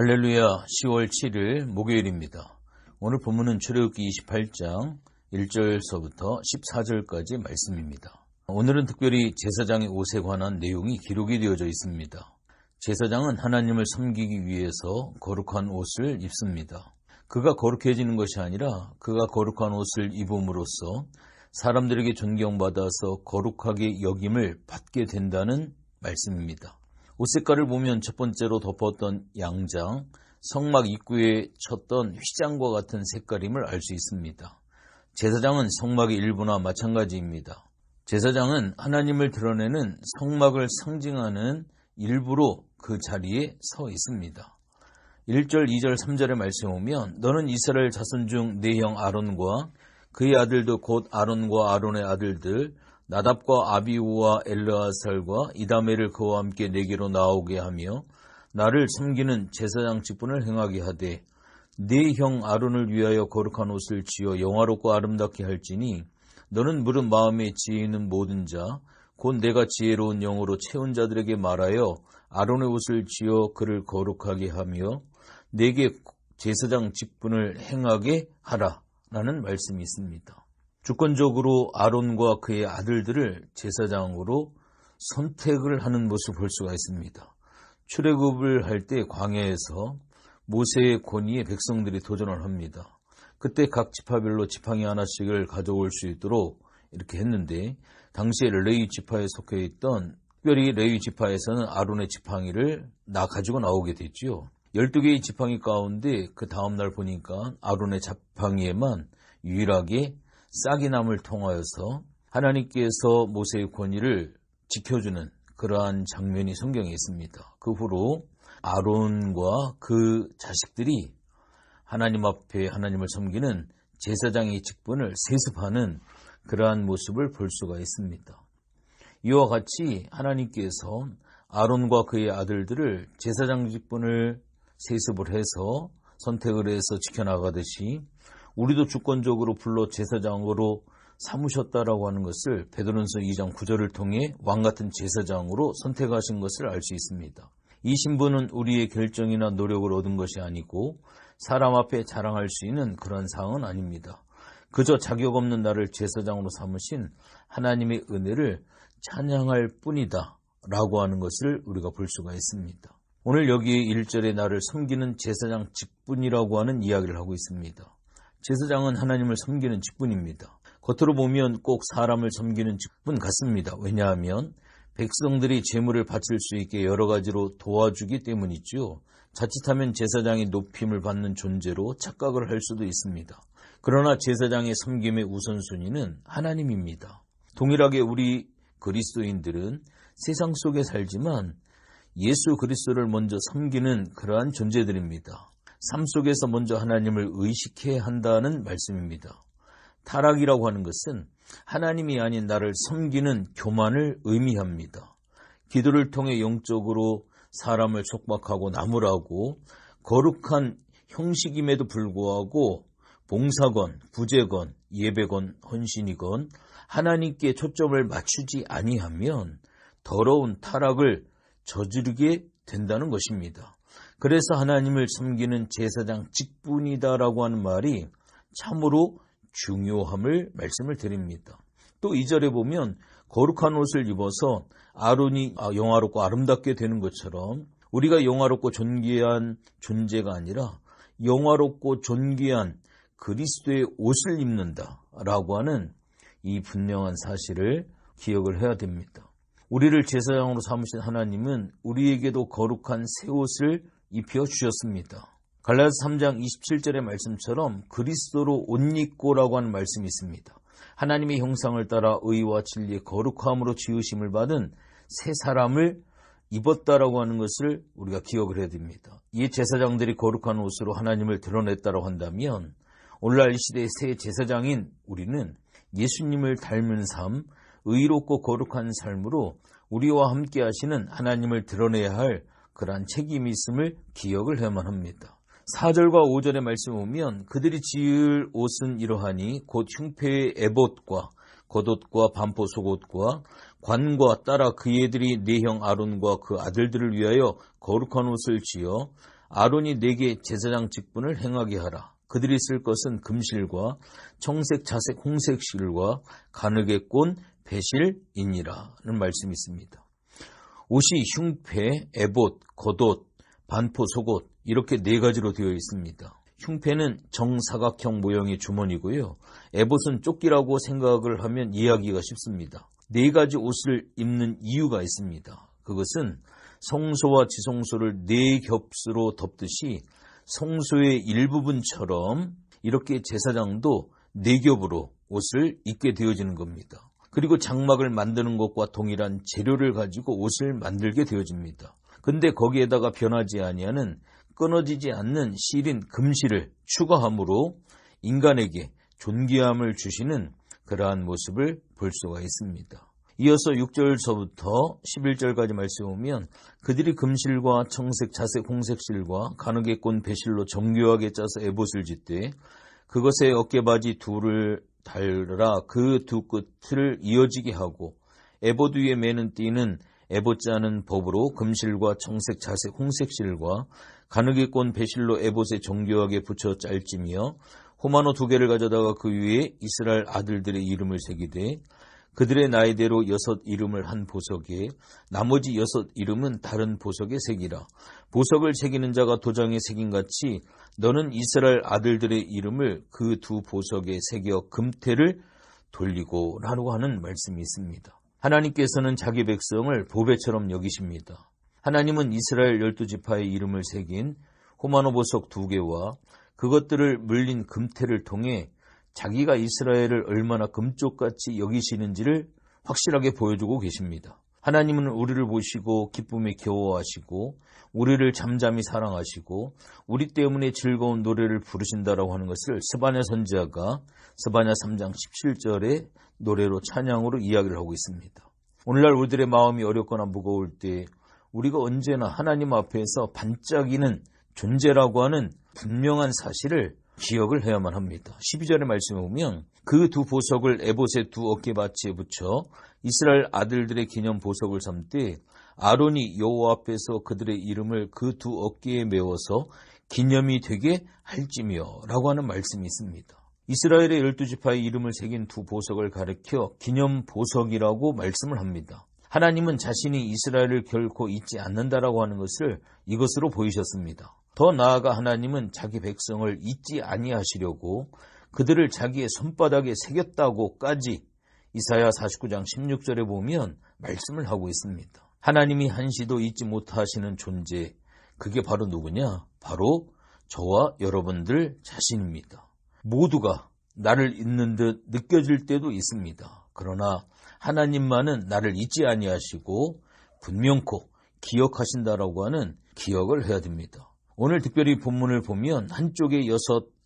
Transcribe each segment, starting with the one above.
할렐루야. 10월 7일 목요일입니다. 오늘 본문은 출애굽기 28장 1절서부터 14절까지 말씀입니다. 오늘은 특별히 제사장의 옷에 관한 내용이 기록이 되어져 있습니다. 제사장은 하나님을 섬기기 위해서 거룩한 옷을 입습니다. 그가 거룩해지는 것이 아니라 그가 거룩한 옷을 입음으로써 사람들에게 존경받아서 거룩하게 여김을 받게 된다는 말씀입니다. 옷 색깔을 보면 첫 번째로 덮었던 양장, 성막 입구에 쳤던 휘장과 같은 색깔임을 알 수 있습니다. 제사장은 성막의 일부나 마찬가지입니다. 제사장은 하나님을 드러내는 성막을 상징하는 일부로 그 자리에 서 있습니다. 1절, 2절, 3절의 말씀에 보면 너는 이스라엘 자손 중 네 형 아론과 그의 아들도 곧 아론과 아론의 아들들 나답과 아비후와 엘르아살과 이다메를 그와 함께 내게로 나오게 하며 나를 섬기는 제사장 직분을 행하게 하되 네 형 아론을 위하여 거룩한 옷을 지어 영화롭고 아름답게 할지니 너는 무릇 마음에 지혜 있는 모든 자 곧 내가 지혜로운 영으로 채운 자들에게 말하여 아론의 옷을 지어 그를 거룩하게 하며 내게 제사장 직분을 행하게 하라 라는 말씀이 있습니다. 주권적으로 아론과 그의 아들들을 제사장으로 선택을 하는 모습을 볼 수가 있습니다. 출애굽을 할 때 광야에서 모세의 권위에 백성들이 도전을 합니다. 그때 각 지파별로 지팡이 하나씩을 가져올 수 있도록 이렇게 했는데 당시에 레위 지파에 속해 있던 특별히 레위 지파에서는 아론의 지팡이를 가지고 나오게 됐죠. 12개의 지팡이 가운데 그 다음날 보니까 아론의 지팡이에만 유일하게 싹이남을 통하여서 하나님께서 모세의 권위를 지켜주는 그러한 장면이 성경에 있습니다. 그 후로 아론과 그 자식들이 하나님 앞에 하나님을 섬기는 제사장의 직분을 세습하는 그러한 모습을 볼 수가 있습니다. 이와 같이 하나님께서 아론과 그의 아들들을 제사장 직분을 세습을 해서 선택을 해서 지켜나가듯이 우리도 주권적으로 불러 제사장으로 삼으셨다라고 하는 것을 베드로전서 2장 9절을 통해 왕같은 제사장으로 선택하신 것을 알 수 있습니다. 이 신분은 우리의 결정이나 노력을 얻은 것이 아니고 사람 앞에 자랑할 수 있는 그런 사항은 아닙니다. 그저 자격 없는 나를 제사장으로 삼으신 하나님의 은혜를 찬양할 뿐이다 라고 하는 것을 우리가 볼 수가 있습니다. 오늘 여기에 1절에 나를 섬기는 제사장 직분이라고 하는 이야기를 하고 있습니다. 제사장은 하나님을 섬기는 직분입니다. 겉으로 보면 꼭 사람을 섬기는 직분 같습니다. 왜냐하면 백성들이 제물을 바칠 수 있게 여러 가지로 도와주기 때문이죠. 자칫하면 제사장이 높임을 받는 존재로 착각을 할 수도 있습니다. 그러나 제사장의 섬김의 우선순위는 하나님입니다. 동일하게 우리 그리스도인들은 세상 속에 살지만 예수 그리스도를 먼저 섬기는 그러한 존재들입니다. 삶 속에서 먼저 하나님을 의식해야 한다는 말씀입니다. 타락이라고 하는 것은 하나님이 아닌 나를 섬기는 교만을 의미합니다. 기도를 통해 영적으로 사람을 촉박하고 나무라고 거룩한 형식임에도 불구하고 봉사건, 구제건, 예배건, 헌신이건 하나님께 초점을 맞추지 아니하면 더러운 타락을 저지르게 된다는 것입니다. 그래서 하나님을 섬기는 제사장 직분이다라고 하는 말이 참으로 중요함을 말씀을 드립니다. 또 2절에 보면 거룩한 옷을 입어서 아론이 영화롭고 아름답게 되는 것처럼 우리가 영화롭고 존귀한 존재가 아니라 영화롭고 존귀한 그리스도의 옷을 입는다라고 하는 이 분명한 사실을 기억을 해야 됩니다. 우리를 제사장으로 삼으신 하나님은 우리에게도 거룩한 새 옷을 입혀 주셨습니다. 갈라디아서 3장 27절의 말씀처럼 그리스도로 옷 입고라고 하는 말씀이 있습니다. 하나님의 형상을 따라 의와 진리의 거룩함으로 지으심을 받은 새 사람을 입었다라고 하는 것을 우리가 기억을 해야 됩니다. 이 제사장들이 거룩한 옷으로 하나님을 드러냈다고 한다면 오늘날 이 시대의 새 제사장인 우리는 예수님을 닮은 삶, 의롭고 거룩한 삶으로 우리와 함께 하시는 하나님을 드러내야 할 그러한 책임이 있음을 기억을 해야만 합니다. 4절과 5절의 말씀을 보면 그들이 지을 옷은 이러하니 곧 흉패의 에봇과 겉옷과 반포 속옷과 관과 따라 그 애들이 네 형 아론과 그 아들들을 위하여 거룩한 옷을 지어 아론이 내게 제사장 직분을 행하게 하라. 그들이 쓸 것은 금실과 청색, 자색, 홍색 실과 가느게 꼰 배실이니라는 말씀이 있습니다. 옷이 흉패, 에봇, 겉옷, 반포, 속옷 이렇게 4가지로 되어 있습니다. 흉패는 정사각형 모형의 주머니고요. 에봇은 조끼라고 생각을 하면 이해하기가 쉽습니다. 4가지 옷을 입는 이유가 있습니다. 그것은 성소와 지성소를 4겹으로 덮듯이 성소의 일부분처럼 이렇게 제사장도 4겹으로 옷을 입게 되어지는 겁니다. 그리고 장막을 만드는 것과 동일한 재료를 가지고 옷을 만들게 되어집니다. 근데 거기에다가 변하지 아니하는 끊어지지 않는 실인 금실을 추가함으로 인간에게 존귀함을 주시는 그러한 모습을 볼 수가 있습니다. 이어서 6절서부터 11절까지 말씀에 보면 그들이 금실과 청색, 자색, 홍색 실과 가느게 꼰 배실로 정교하게 짜서 에봇을 짓되 그것에 어깨바지 2를 달라 그 2 끝을 이어지게 하고 에봇 위에 매는 띠는 에봇 짜는 법으로 금실과 청색, 자색, 홍색 실과 가느게 꼰 배실로 에봇에 정교하게 붙여 짤지며 호마노 2개를 가져다가 그 위에 이스라엘 아들들의 이름을 새기되 그들의 나이대로 6 이름을 한 보석에 나머지 6 이름은 다른 보석에 새기라. 보석을 새기는 자가 도장에 새긴같이 너는 이스라엘 아들들의 이름을 그 2 보석에 새겨 금태를 돌리고 라고 하는 말씀이 있습니다. 하나님께서는 자기 백성을 보배처럼 여기십니다. 하나님은 이스라엘 12지파의 이름을 새긴 호마노 보석 2개와 그것들을 물린 금태를 통해 자기가 이스라엘을 얼마나 금쪽같이 여기시는지를 확실하게 보여주고 계십니다. 하나님은 우리를 보시고 기쁨에 겨워하시고 우리를 잠잠히 사랑하시고 우리 때문에 즐거운 노래를 부르신다라고 하는 것을 스바냐 선지자가 스바냐 3장 17절의 노래로 찬양으로 이야기를 하고 있습니다. 오늘날 우리들의 마음이 어렵거나 무거울 때 우리가 언제나 하나님 앞에서 반짝이는 존재라고 하는 분명한 사실을 기억을 해야만 합니다. 12절의 말씀에 보면 그 2 보석을 에봇의 2 어깨받치에 붙여 이스라엘 아들들의 기념 보석을 삼되 아론이 여호와 앞에서 그들의 이름을 그 2 어깨에 메워서 기념이 되게 할지며 라고 하는 말씀이 있습니다. 이스라엘의 12지파의 이름을 새긴 2 보석을 가리켜 기념 보석이라고 말씀을 합니다. 하나님은 자신이 이스라엘을 결코 잊지 않는다라고 하는 것을 이것으로 보이셨습니다. 더 나아가 하나님은 자기 백성을 잊지 아니하시려고 그들을 자기의 손바닥에 새겼다고까지 이사야 49장 16절에 보면 말씀을 하고 있습니다. 하나님이 한시도 잊지 못하시는 존재, 그게 바로 누구냐? 바로 저와 여러분들 자신입니다. 모두가 나를 잊는 듯 느껴질 때도 있습니다. 그러나 하나님만은 나를 잊지 아니하시고 분명코 기억하신다라고 하는 기억을 해야 됩니다. 오늘 특별히 본문을 보면 한쪽에 6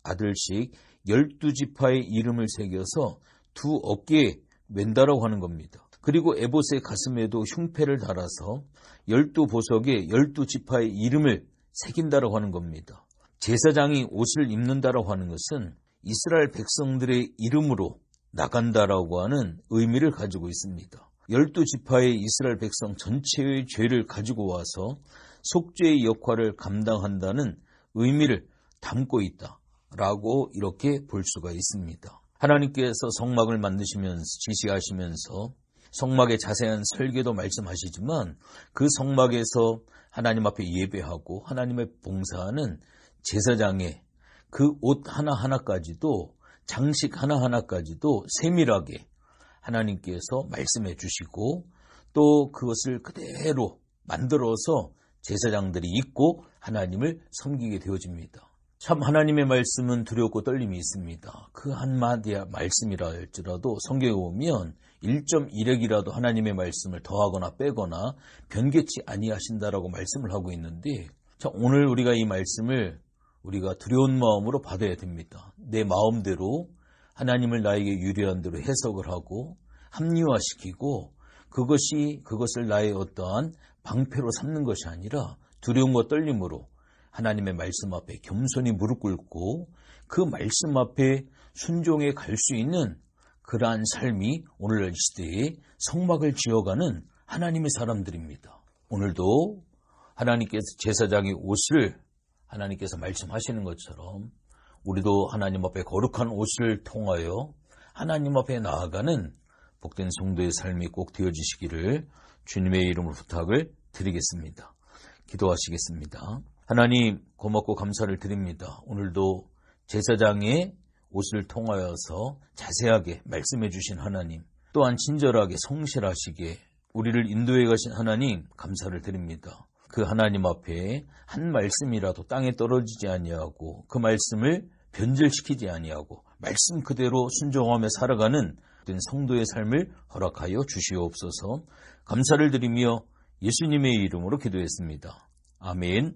아들씩 12지파의 이름을 새겨서 2 어깨에 맨다라고 하는 겁니다. 그리고 에봇의 가슴에도 흉패를 달아서 12보석에 12지파의 이름을 새긴다라고 하는 겁니다. 제사장이 옷을 입는다라고 하는 것은 이스라엘 백성들의 이름으로 나간다라고 하는 의미를 가지고 있습니다. 12지파의 이스라엘 백성 전체의 죄를 가지고 와서 속죄의 역할을 감당한다는 의미를 담고 있다라고 이렇게 볼 수가 있습니다. 하나님께서 성막을 만드시면서 지시하시면서 성막의 자세한 설계도 말씀하시지만 그 성막에서 하나님 앞에 예배하고 하나님의 봉사하는 제사장의 그 옷 하나하나까지도 장식 하나하나까지도 세밀하게 하나님께서 말씀해 주시고 또 그것을 그대로 만들어서 제사장들이 입고 하나님을 섬기게 되어집니다. 참 하나님의 말씀은 두렵고 떨림이 있습니다. 그 한마디 말씀이라 할지라도 성경에 보면 1.1핵이라도 하나님의 말씀을 더하거나 빼거나 변개치 아니하신다라고 말씀을 하고 있는데 자, 오늘 우리가 이 말씀을 우리가 두려운 마음으로 받아야 됩니다. 내 마음대로 하나님을 나에게 유리한 대로 해석을 하고 합리화시키고 그것을 나의 어떠한 방패로 삼는 것이 아니라 두려움과 떨림으로 하나님의 말씀 앞에 겸손히 무릎 꿇고 그 말씀 앞에 순종해 갈 수 있는 그러한 삶이 오늘날 시대에 성막을 지어가는 하나님의 사람들입니다. 오늘도 하나님께서 제사장의 옷을 하나님께서 말씀하시는 것처럼 우리도 하나님 앞에 거룩한 옷을 통하여 하나님 앞에 나아가는 복된 성도의 삶이 꼭 되어지시기를 주님의 이름으로 부탁을 드리겠습니다. 기도하시겠습니다. 하나님 고맙고 감사를 드립니다. 오늘도 제사장의 옷을 통하여서 자세하게 말씀해 주신 하나님, 또한 친절하게 성실하시게 우리를 인도해 가신 하나님 감사를 드립니다. 그 하나님 앞에 한 말씀이라도 땅에 떨어지지 아니하고 그 말씀을 변절시키지 아니하고 말씀 그대로 순종하며 살아가는 성도의 삶을 허락하여 주시옵소서. 감사를 드리며 예수님의 이름으로 기도했습니다. 아멘.